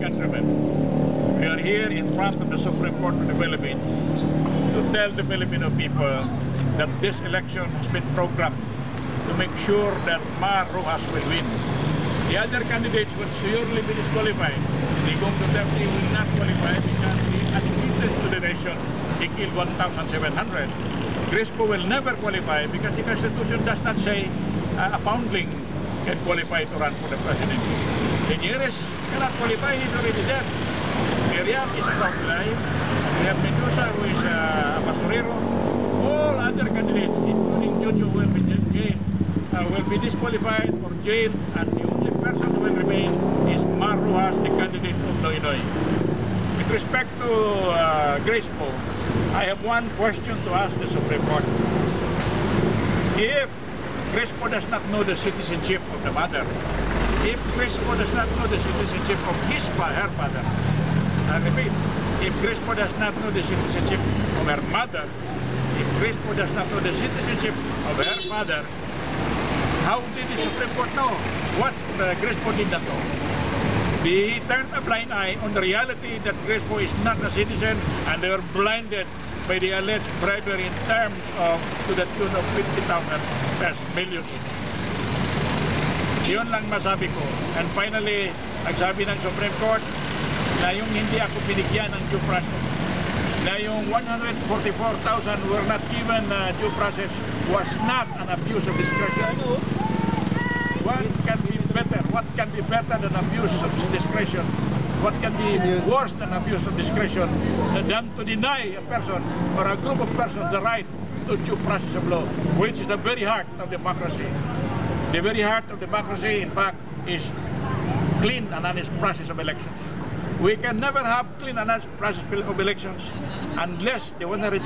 countrymen, we are here in front of the Supreme Court of the Philippines to tell the Filipino people that this election has been programmed to make sure that Mar Rojas will win. The other candidates will surely be disqualified. Digong Duterte will not qualify because he admitted to the nation he killed 1,700. Crespo will never qualify because the Constitution does not say a foundling can qualify to run for the presidency. Señores cannot qualify, he's already dead. Miriam is a outlier. We have Mendoza, who is a basurero. All other candidates, including Jojo, will be disqualified or jailed, and the only person who will remain is Mar Rojas, the candidate of Noynoy. With respect to Grace Poe, I have one question to ask the Supreme Court. If Grace Poe does not know the citizenship of the mother, if Grace Poe does not know the citizenship of her father, I repeat, if Grace Poe does not know the citizenship of her mother, if Grace Poe does not know the citizenship of her father, how did the Supreme Court know what Grace Poe did not know? They turned a blind eye on the reality that Grace Poe is not a citizen, and they were blinded by the alleged bribery in terms of to the tune of 50,000 million each. Yun lang masabi ko. And finally, nagsabi ng Supreme Court na yung hindi ako binigyan ng due process, na yung 144,000 were not given due process was not an abuse of discretion. What can be better? What can be better than abuse of discretion? What can be worse than abuse of discretion than to deny a person or a group of persons the right to due process of law, which is the very heart of democracy. The very heart of democracy, in fact, is clean and honest process of elections. We can never have clean and honest process of elections unless the 144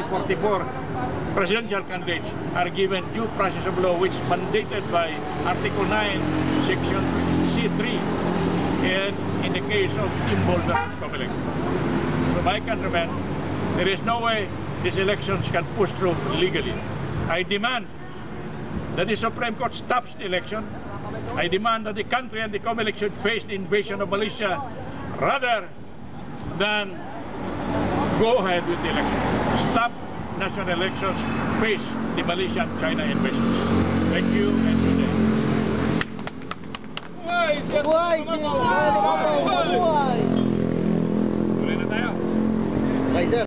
presidential candidates are given due process of law, which is mandated by Article 9, Section C3, and in the case of involuntary elections. So my countrymen, there is no way these elections can push through legally. I demand that the Supreme Court stops the election. I demand that the country and the COMELEC should face the invasion of Malaysia rather than go ahead with the election. Stop national elections, face the Malaysian-China invasions. Thank you and good day. Buhay! Buhay! Tuloy na tayo. Bye, sir.